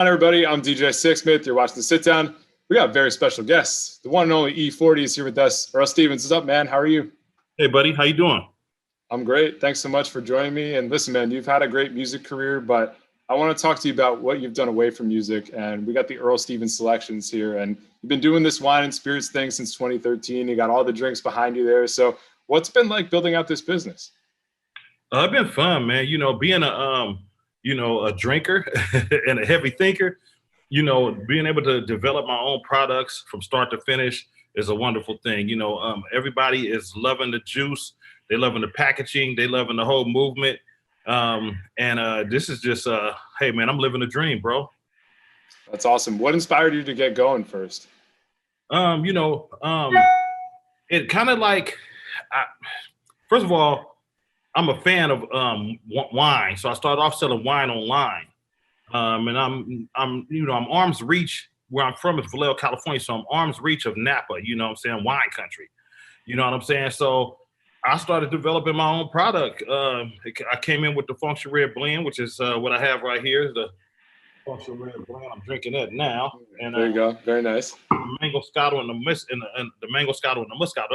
Hi, everybody. I'm DJ Sixsmith. You're watching The Sit Down. We got very special guests. The one and only E-40 is here with us. Earl Stevens is up, man. How are you? Hey, buddy. How you doing? I'm great. Thanks so much for joining me. And listen, man, you've had a great music career, but I want to talk to you about what you've done away from music. And we got the Earl Stevens Selections here. And you've been doing this wine and spirits thing since 2013. You got all the drinks behind you there. So what's it been like building out this business? It's been fun, man. You know, being a drinker and a heavy thinker, being able to develop my own products from start to finish is a wonderful thing. Everybody is loving the juice. They loving the packaging. They loving the whole movement. This is just, hey, man, I'm living a dream, bro. That's awesome. What inspired you to get going first? It kind of like, first of all, I'm a fan of wine, so I started off selling wine online, and I'm arm's reach. Where I'm from is Vallejo, California, so I'm arm's reach of Napa. Wine country. You know what I'm saying? So I started developing my own product. I came in with the Function Red blend, which is what I have right here. The Function Red blend. I'm drinking that now. And there you go. Very nice. The Mango Scotto and the Mango Scotto and the Moscato.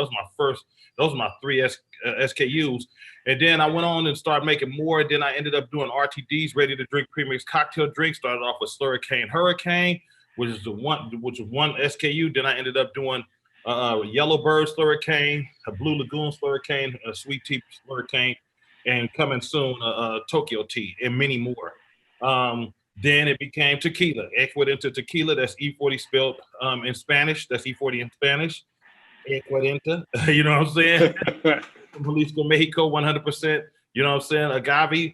Those are my three SKUs. And then I went on and started making more. Then I ended up doing RTDs, ready to drink premix cocktail drinks. Started off with Slurricane Hurricane, which is one SKU. Then I ended up doing Yellowbird Slurricane, a Blue Lagoon Slurricane, a Sweet Tea Slurricane, and coming soon Tokyo Tea, and many more. Then it became tequila. Ecuadente tequila. That's E-40 spelled in Spanish. That's E-40 in Spanish. Ecuadente. You know what I'm saying? Jalisco, Mexico, 100%. You know what I'm saying? Agave.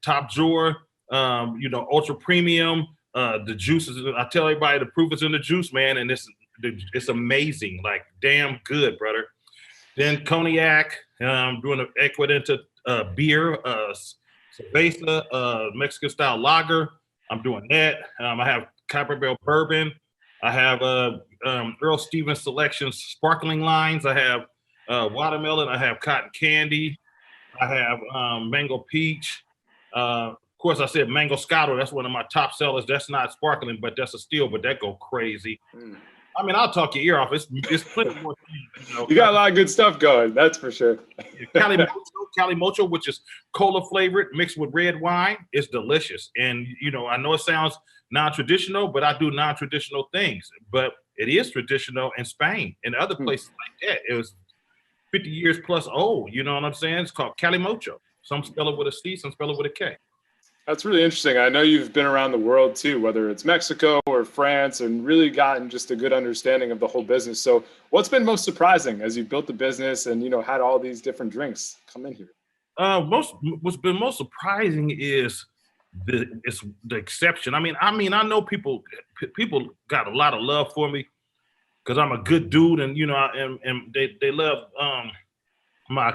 Top drawer. Ultra premium. The juices. I tell everybody the proof is in the juice, man, and it's amazing. Like damn good, brother. Then cognac. I'm doing an Ecuadente beer. Cerveza, Mexican style lager. I'm doing that. I have Copper Barrel bourbon. I have Earl Stevens Collections sparkling lines. I have watermelon. I have cotton candy. I have mango peach. Of course, I said Mango Scotto. That's one of my top sellers. That's not sparkling, but that's a steal. But that go crazy. I mean, I'll talk your ear off. It's plenty more things. You got a lot of good stuff going. That's for sure. Cali Mocho, which is cola flavored mixed with red wine, is delicious. And I know it sounds non-traditional, but I do non-traditional things. But it is traditional in Spain and other places like that. It was 50 years plus old. You know what I'm saying? It's called Cali Mocho. Some spell it with a C, some spell it with a K. That's really interesting. I know you've been around the world too, whether it's Mexico or France, and really gotten just a good understanding of the whole business. So what's been most surprising as you built the business and, had all these different drinks come in here? What's been most surprising is the exception. I mean, I know people got a lot of love for me because I'm a good dude, and and they love my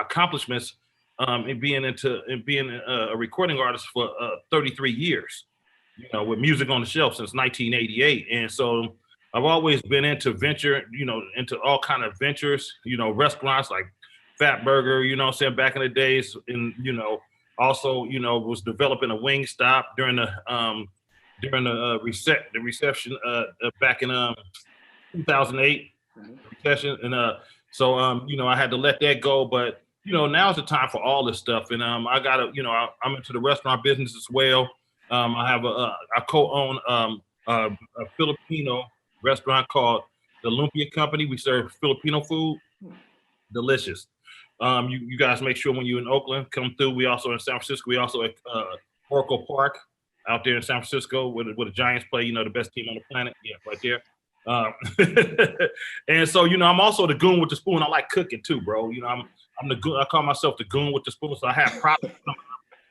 accomplishments. And being a recording artist for 33 years, with music on the shelf since 1988. And so I've always been into venture, into all kind of ventures, restaurants like Fat Burger, what I'm saying, back in the days. And, also, was developing a wing stop during the reception back in 2008 recession. And so I had to let that go, but now's the time for all this stuff. And I got I'm into the restaurant business as well. I co-own a Filipino restaurant called the Lumpia Company. We serve Filipino food. Delicious. You guys make sure when you're in Oakland, come through. We also in San Francisco. We also at Oracle Park out there in San Francisco where the Giants play, the best team on the planet. Yeah, right there. And so, I'm also the goon with the spoon. I like cooking too, bro. I'm the goon. I call myself the goon with the spoon. So I have products.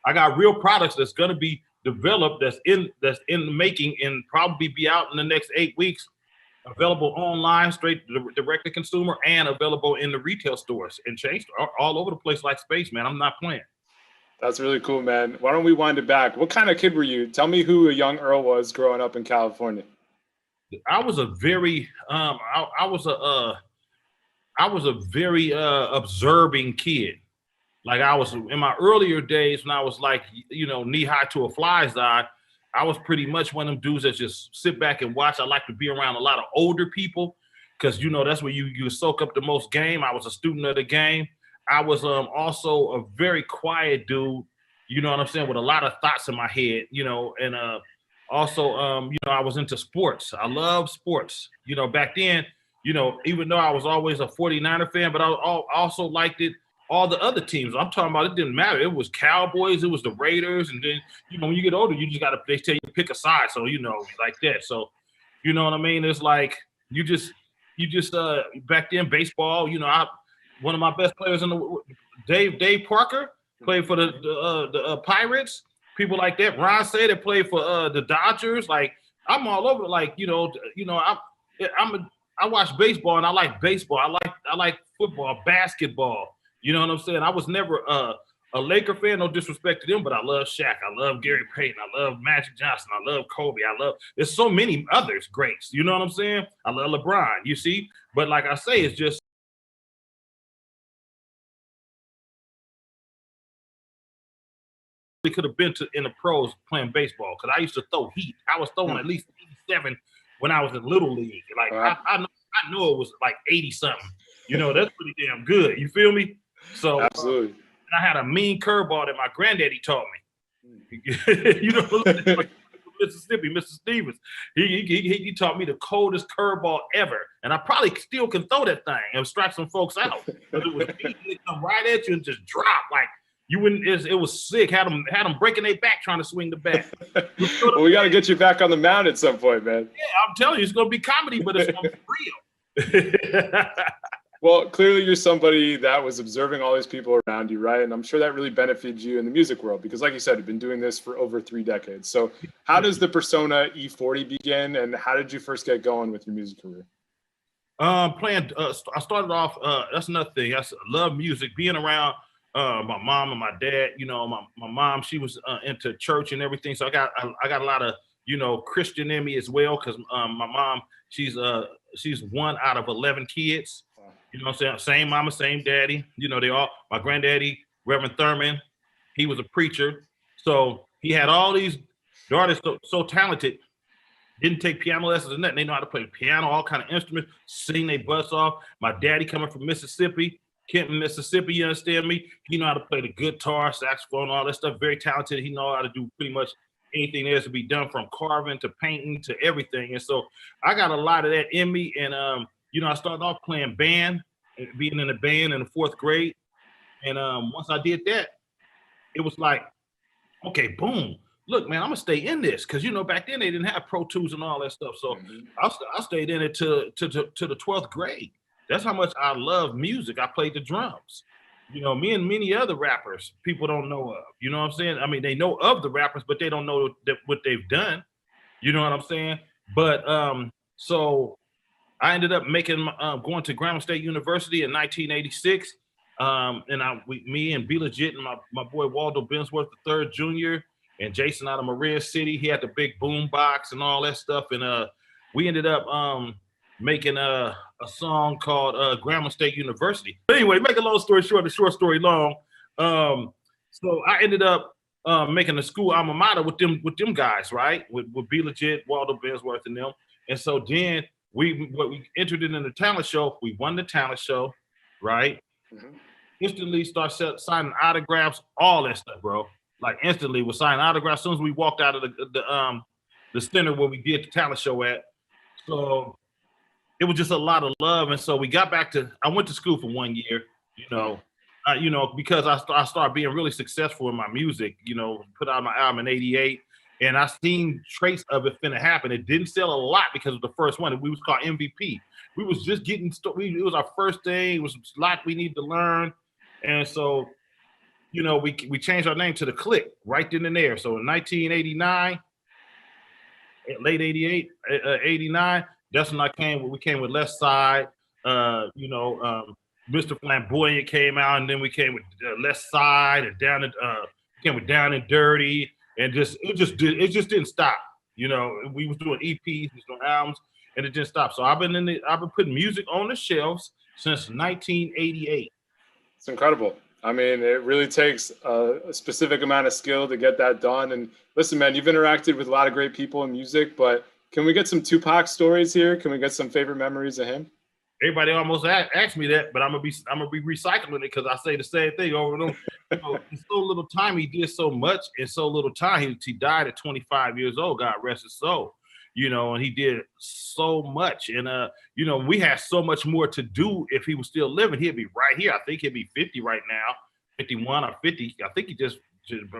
I got real products that's gonna be developed, that's in the making, and probably be out in the next 8 weeks. Available online, straight direct to consumer, and available in the retail stores and chains all over the place like space, man. I'm not playing. That's really cool, man. Why don't we wind it back? What kind of kid were you? Tell me who a young Earl was growing up in California. I was a very observing kid. Like I was in my earlier days when I was like, knee high to a fly's eye, I was pretty much one of them dudes that just sit back and watch. I like to be around a lot of older people because, you know, that's where you soak up the most game. I was a student of the game. I was also a very quiet dude, you know what I'm saying, with a lot of thoughts in my head, you know, and also, you know, I was into sports. I love sports. You know, back then, you know, even though I was always a 49er fan, but I also liked it, all the other teams. I'm talking about, it didn't matter. It was Cowboys, it was the Raiders, and then, you know, when you get older, you just got to, they tell you to pick a side. So, you know, like that. So, you know what I mean? It's like, you just back then, baseball, you know, one of my best players in the Dave Parker played for the Pirates. People like that. Ron Say that played for the Dodgers. Like, I'm all over. Like, I watch baseball and I like baseball. I like football, basketball. You know what I'm saying? I was never a Laker fan, no disrespect to them, but I love Shaq. I love Gary Payton. I love Magic Johnson. I love Kobe. There's so many others greats. You know what I'm saying? I love LeBron, you see? But like I say, it's just, could have been in the pros playing baseball because I used to throw heat. I was throwing at least 87 when I was in Little League. Like, I know it was like 80 something. You know, that's pretty damn good. You feel me? So absolutely. I had a mean curveball that my granddaddy taught me. You know, Mississippi, Mr. Stevens. He taught me the coldest curveball ever, and I probably still can throw that thing and strike some folks out. But it was it come right at you and just drop like. You wouldn't. It was sick. Had them breaking their back trying to swing the bat. Well, we got to get you back on the mound at some point, man. Yeah, I'm telling you, it's gonna be comedy, but it's gonna be real. Well, clearly you're somebody that was observing all these people around you, right? And I'm sure that really benefited you in the music world because, like you said, you've been doing this for over 3 decades. So, how does the persona E-40 begin, and how did you first get going with your music career? Playing. I started off. That's another thing. I love music. Being around. My mom and my dad, you know, my mom, she was into church and everything. So I got a lot of, you know, Christian in me as well. Cause my mom, she's 1 out of 11 kids, you know what I'm saying? Same mama, same daddy, you know, my granddaddy, Reverend Thurman, he was a preacher. So he had all these daughters so talented, didn't take piano lessons and nothing. They know how to play piano, all kind of instruments, sing their butts off. My daddy coming from Mississippi, Kenton, Mississippi, you understand me? He know how to play the guitar, saxophone, all that stuff. Very talented. He know how to do pretty much anything there is to be done, from carving to painting to everything. And so I got a lot of that in me. And you know, I started off playing band, being in a band in the 4th grade. And once I did that, it was like, okay, boom. Look, man, I'm gonna stay in this because, you know, back then they didn't have Pro Tools and all that stuff. So I stayed in it to the 12th grade. That's how much I love music. I played the drums. You know, me and many other rappers people don't know of. You know what I'm saying? I mean, they know of the rappers, but they don't know what they've done. You know what I'm saying? But so I ended up going to Grambling State University in 1986. And me and Be Legit and my boy Waldo Bensworth, the 3rd junior, and Jason out of Maria City. He had the big boom box and all that stuff. And we ended up making a song called Grambling State University. But anyway, make a long story short, a short story long. So I ended up making a school alma mater with them guys, right? With Be Legit, Waldo Bensworth, and them. And so then we entered it in the talent show. We won the talent show, right? Instantly start signing autographs, all that stuff, bro. Like instantly, we're signing autographs as soon as we walked out of the center where we did the talent show at. So it was just a lot of love. And so we got back to, I went to school for 1 year, you know, because I started being really successful in my music, you know, put out my album in 88. And I seen traits of it finna happen. It didn't sell a lot because of the first one. We was called MVP. We was just getting, it was our first thing. It was a lot we needed to learn. And so, you know, we changed our name to The Click right then and there. So in 1989, late 88, 89, that's when we came with Left Side, you know, Mr. Flamboyant came out, and then we came with Left Side, and came with Down and Dirty, and it just didn't stop. You know, we was doing EPs, we was doing albums, and it didn't stop. So I've been putting music on the shelves since 1988. It's incredible. I mean, it really takes a specific amount of skill to get that done. And listen, man, you've interacted with a lot of great people in music, but can we get some Tupac stories here? Can we get some favorite memories of him? Everybody almost asked me that, but I'm gonna be recycling it because I say the same thing over and over. You know, in so little time, he did so much in so little time. He died at 25 years old. God rest his soul. You know, and he did so much. And you know, we had so much more to do if he was still living. He'd be right here. I think he'd be 50 right now, 51 or 50. I think his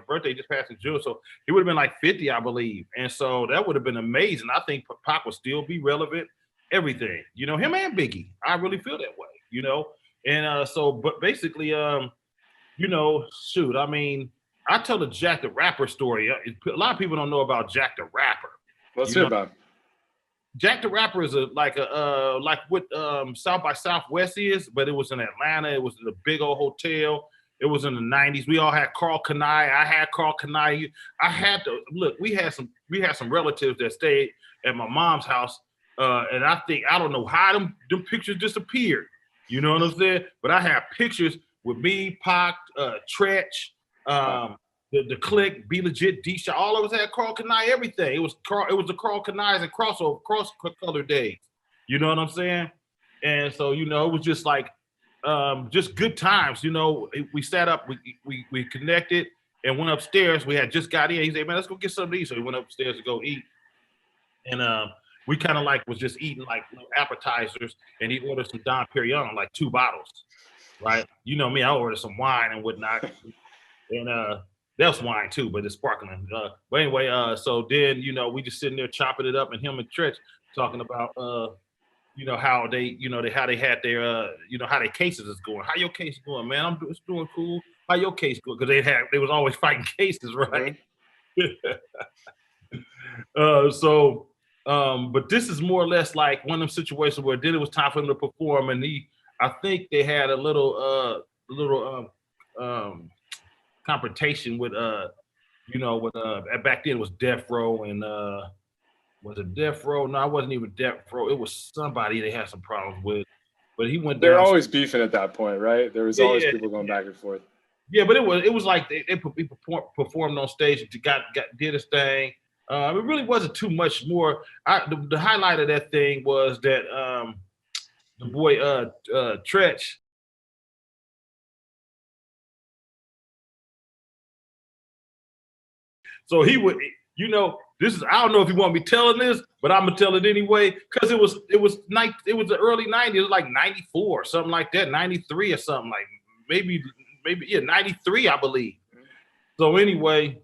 birthday just passed in June, so he would have been like 50, I believe. And so that would have been amazing. I think Pac would still be relevant. Everything, you know, him and Biggie. I really feel that way, you know. And so, but basically, you know, shoot, I mean, I tell the Jack the Rapper story. A lot of people don't know about Jack the Rapper. Let's hear about him. Jack the Rapper is like what South by Southwest is, but it was in Atlanta. It was in a big old hotel. It was in the 90s. We all had Carl Kanai. I had Carl Kanai. I had to look. We had some relatives that stayed at my mom's house. And I don't know how them pictures disappeared. You know what I'm saying? But I have pictures with me, Pac, Tretch, the Click, Be Legit, D-Shot. All of us had Carl Kanai, everything. It was the Carl Kanais and cross color days. You know what I'm saying? And so, you know, it was just like just good times. You know, we sat up, we connected and went upstairs. We had just got in. He said, man, let's go get something to eat. So we went upstairs to go eat. And we kind of like was just eating like little appetizers, and he ordered some Dom Perignon, like 2 bottles, right? You know me, I ordered some wine and whatnot, and that's wine too, but it's sparkling. But anyway, so then you know we just sitting there chopping it up, and him and Tretch talking about you know how they had their you know how their cases is going. How your case going, man? It's doing cool. How your case going? Because they was always fighting cases, right? So. But this is more or less like one of them situations where then it was time for him to perform, and I think they had a little confrontation with you know with back then it was Death Row and was it Death Row? No, I wasn't even Death Row. It was somebody they had some problems with, but he went. They're always beefing at that point, right? There was always people going back and forth. Yeah, but it was like they performed on stage and did his thing. It really wasn't too much more. The highlight of that thing was that the boy Tretch. So he would, you know, this is I don't know if you want me telling this, but I'm gonna tell it anyway because it was the early 90s, it was like 94 or something like that, 93 or something like maybe 93 I believe. So anyway,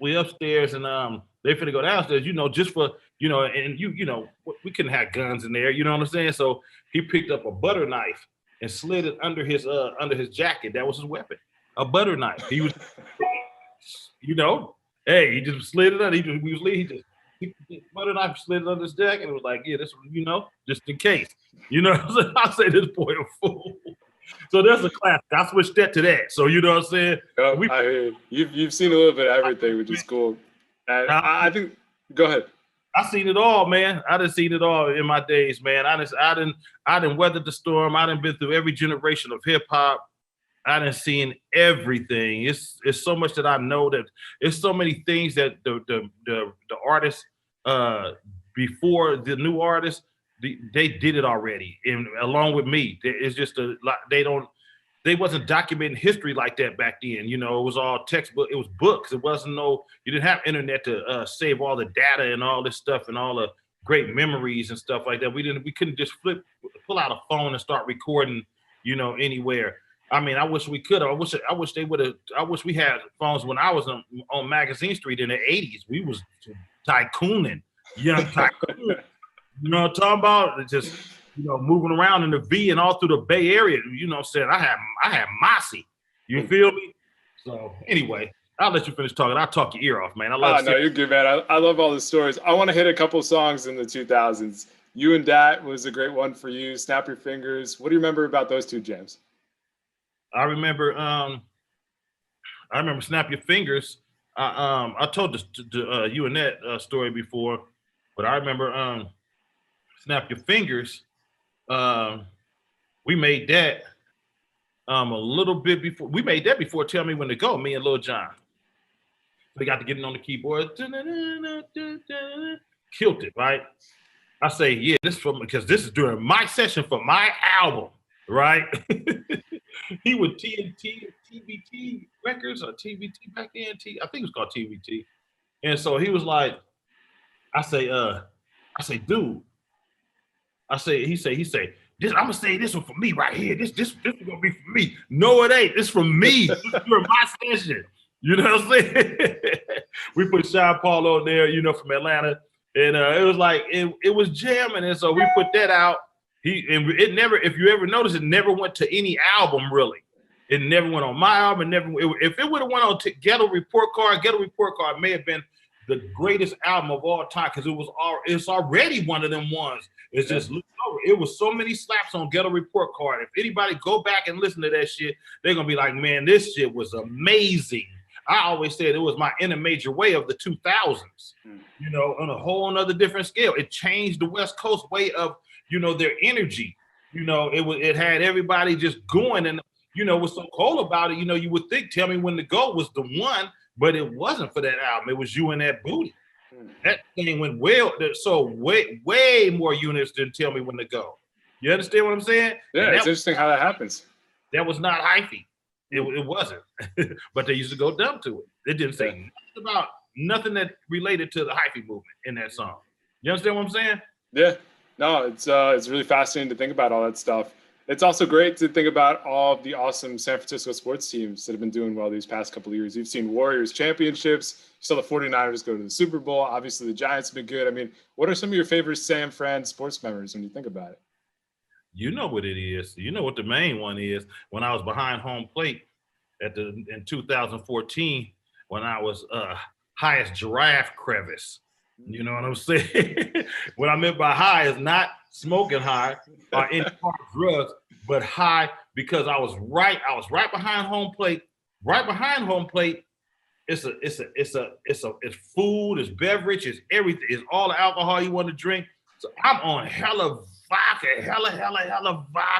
we upstairs and they finna go downstairs, you know, just for, you know, and you know, we couldn't have guns in there, you know what I'm saying? So he picked up a butter knife and slid it under his jacket. That was his weapon, a butter knife. He was, you know, hey, he just slid it under. He just butter knife, slid it under his jacket, and it was like, yeah, this, you know, just in case, you know. I say this boy a fool. So that's a classic. I switched that to that. So you know what I'm saying? I hear you've seen a little bit of everything, which is cool. And I think go ahead. I seen it all, man. I done seen it all in my days, man. I done weathered the storm. I done been through every generation of hip hop. I done seen everything. It's so much that I know that it's so many things that the artists before the new artists they did it already, and along with me, it's just they wasn't documenting history like that back then. You know, it was all textbook. It was books. It wasn't you didn't have internet to save all the data and all this stuff and all the great memories and stuff like that. We couldn't just pull out a phone and start recording, you know, anywhere. I mean, I wish we could. I wish they would have. I wish we had phones when I was on Magazine Street in the 80s. We was tycooning, young tycoon. You know what I'm talking about? It's just, you know, moving around in the V and all through the Bay Area. You know what I'm saying? I had Mossy. You feel me? So anyway, I'll let you finish talking. I'll talk your ear off, man. No, you're good, man. I love all the stories. I want to hit a couple songs in the 2000s. You and Dat was a great one for you. Snap Your Fingers. What do you remember about those two jams? I remember Snap Your Fingers. I told you and that story before, but I remember Snap Your Fingers was we made that a little bit before. We made that before Tell Me When to Go, me and Lil Jon. We got to get it on the keyboard. Killed it, right? I say, yeah, because this is during my session for my album, right? He would TBT Records or TBT back then. I think it was called TBT. And so he was like, I say, dude. He say, this, I'm gonna say this one for me right here. This is gonna be for me. No, it ain't. It's for me. This is during my session. You know what I'm saying? We put Sean Paul on there, you know, from Atlanta. And it was like, it was jamming. And so we put that out. It never, if you ever notice, it never went to any album really. It never went on my album. If it would have went on to Ghetto Report Card may have been the greatest album of all time because it's already one of them ones. It's just it was so many slaps on Ghetto Report Card. If anybody go back and listen to that shit, they're gonna be like, man, this shit was amazing. I always said it was my In a Major Way of the 2000s, you know, on a whole nother different scale. It changed the West Coast way of, you know, their energy. You know, it had everybody just going. And, you know, what's so cool about it, you know, you would think Tell Me When to Go was the one, but it wasn't for that album. It was You and That Booty. That thing went way more units than Tell Me When to Go. You understand what I'm saying? Yeah, it's interesting how that happens. That was not hyphy. It wasn't, but they used to go dumb to it. It didn't say nothing about nothing that related to the hyphy movement in that song. You understand what I'm saying? Yeah. No, it's really fascinating to think about all that stuff. It's also great to think about all of the awesome San Francisco sports teams that have been doing well these past couple of years. You've seen Warriors championships. You saw the 49ers go to the Super Bowl. Obviously, the Giants have been good. I mean, what are some of your favorite San Fran sports memories when you think about it? You know what it is. You know what the main one is. When I was behind home plate in 2014, when I was highest giraffe crevice. You know what I'm saying? What I meant by high is not smoking high or any drugs, but high because I was right behind home plate. Right behind home plate, it's food, it's beverage, it's everything, it's all the alcohol you want to drink. So I'm on hella vodka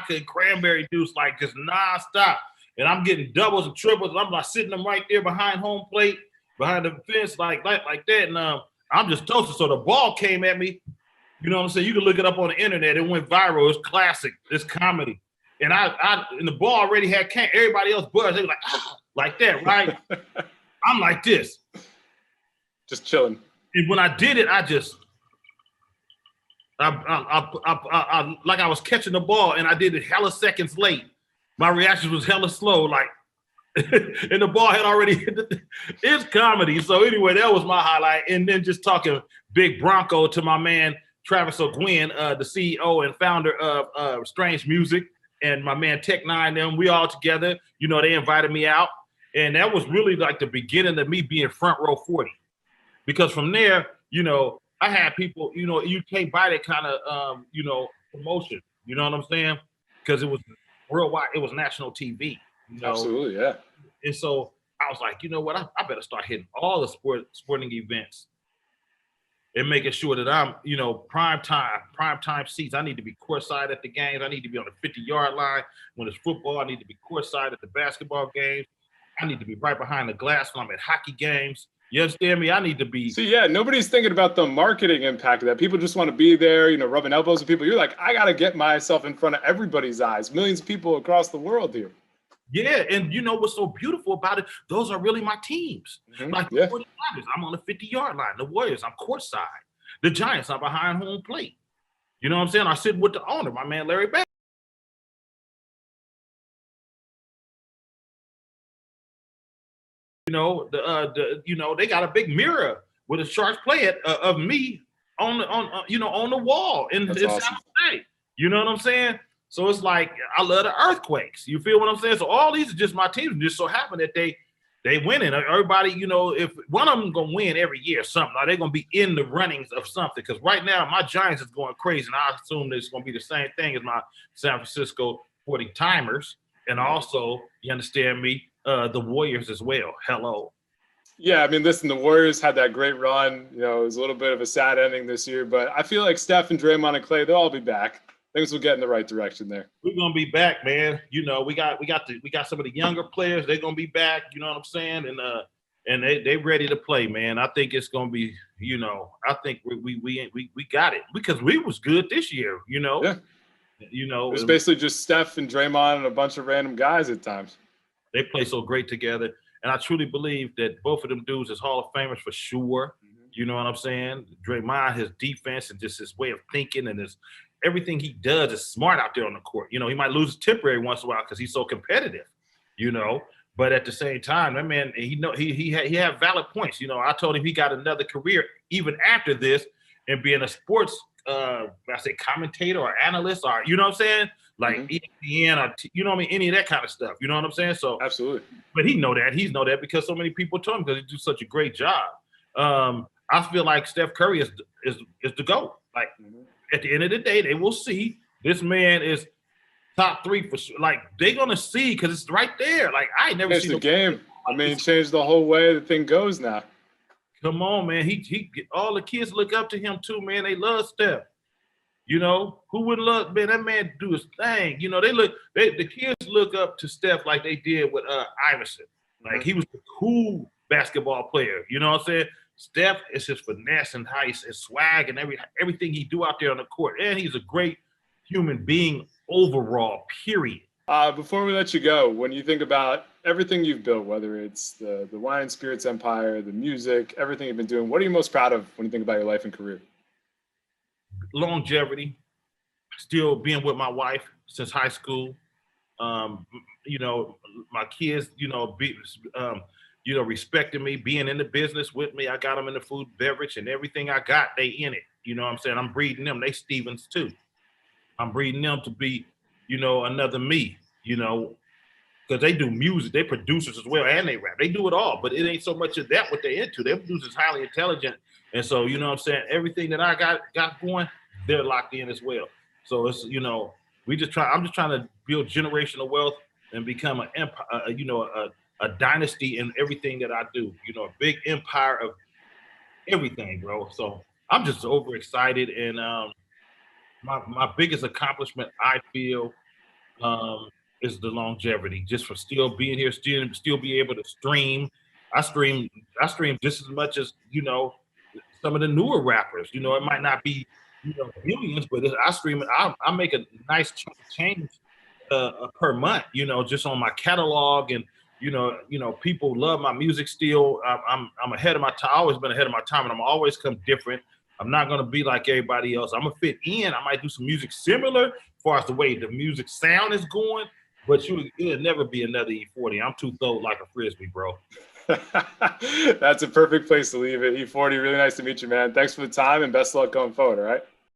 and cranberry juice, like just nonstop. And I'm getting doubles and triples. And I'm like sitting them right there behind home plate, behind the fence, like that. And I'm just toasted. So the ball came at me. You know what I'm saying? You can look it up on the internet. It went viral. It's classic. It's comedy. And and the ball already had everybody else buzzed. They were like, like that, right? I'm like this. Just chilling. And when I did it, I like I was catching the ball and I did it hella seconds late. My reaction was hella slow, like, and the ball had already hit it's comedy. So anyway, that was my highlight. And then just talking Big Bronco to my man, Travis O'Gwen, the CEO and founder of Strange Music, and my man Tech Nine, them, we all together, you know, they invited me out. And that was really like the beginning of me being front row 40. Because from there, you know, I had people, you know, you can't buy that kind of, you know, promotion. You know what I'm saying? Because it was worldwide, it was national TV. You know? Absolutely, yeah. And so I was like, you know what? I better start hitting all the sporting events and making sure that I'm, you know, prime time seats. I need to be courtside at the games. I need to be on the 50-yard line. When it's football, I need to be courtside at the basketball games. I need to be right behind the glass when I'm at hockey games. You understand me? I need to be. See, yeah, nobody's thinking about the marketing impact of that. People just want to be there, you know, rubbing elbows with people. You're like, I got to get myself in front of everybody's eyes, millions of people across the world here. Yeah, and you know what's so beautiful about it? Those are really my teams. Mm-hmm. Like the 49ers, I'm on the 50-yard line. The Warriors, I'm courtside. The Giants, I'm behind home plate. You know what I'm saying? I sit with the owner, my man Larry Bass. You know, you know, they got a big mirror with a Sharks play of me on the wall in awesome. San Jose. You know what I'm saying? So it's like I love the earthquakes. You feel what I'm saying? So all these are just my teams. Just so happen that they winning. Everybody, you know, if one of them gonna win every year or something, are they gonna be in the runnings of something? Because right now my Giants is going crazy, and I assume it's gonna be the same thing as my San Francisco 40 Timers, and also, you understand me, the Warriors as well. Hello. Yeah, I mean, listen, the Warriors had that great run. You know, it was a little bit of a sad ending this year, but I feel like Steph and Draymond and Clay, they'll all be back. things will get in the right direction there. We're gonna be back, man. You know, we got some of the younger players. They're gonna be back. You know what I'm saying? And they ready to play, man. I think it's gonna be. You know, I think we got it because we was good this year. You know. Yeah. You know, it's basically just Steph and Draymond and a bunch of random guys at times. They play so great together, and I truly believe that both of them dudes is Hall of Famers for sure. You know what I'm saying? Draymond, his defense and just his way of thinking and his everything he does is smart out there on the court. You know, he might lose his temper every once in a while because he's so competitive. You know, but at the same time, that man, he had valid points. You know, I told him he got another career even after this and being a sports. I say commentator or analyst or you know what I'm saying, like ESPN or you know what I mean, any of that kind of stuff. You know what I'm saying? So absolutely. But he's know that because so many people told him because he do such a great job. I feel like Steph Curry is the GOAT. Like at the end of the day, they will see this man is top 3 for sure. Like they're gonna see because it's right there. Like I never seen the game. I mean, changed the whole way the thing goes now. Come on, man. He all the kids look up to him too, man. They love Steph. You know, who wouldn't love, man, that man do his thing. You know, the kids look up to Steph like they did with Iverson. Like he was a cool basketball player. You know what I'm saying? Steph is his finesse and how his swag and everything he do out there on the court. And he's a great human being overall, period. Before we let you go, when you think about everything you've built, whether it's the Wine and Spirits empire, the music, everything you've been doing, what are you most proud of when you think about your life and career? Longevity, still being with my wife since high school. You know, my kids, you know, respecting me, being in the business with me. I got them in the food, beverage, and everything I got, they in it. You know what I'm saying? I'm breeding them. They Stevens too. I'm breeding them to be, you know, another me, you know, because they do music, they producers as well, and they rap. They do it all, but it ain't so much of that what they're into. Their producers highly intelligent. And so, you know what I'm saying? Everything that I got going, they're locked in as well. So it's, you know, I'm just trying to build generational wealth and become an empire, you know, a dynasty in everything that I do, you know, a big empire of everything, bro. So I'm just overexcited. And my biggest accomplishment, I feel, is the longevity, just for still being here, still be able to stream. I stream just as much as, you know, some of the newer rappers. You know, it might not be, you know, millions, but I stream it. I make a nice change per month, you know, just on my catalog. And you know, people love my music still. I'm ahead of my time. I've always been ahead of my time, and I'm always come different. I'm not gonna be like everybody else. I'm gonna fit in. I might do some music similar as far as the way the music sound is going, but it'll never be another E-40. I'm too throw like a frisbee, bro. That's a perfect place to leave it. E-40, really nice to meet you, man. Thanks for the time and best of luck going forward, all right?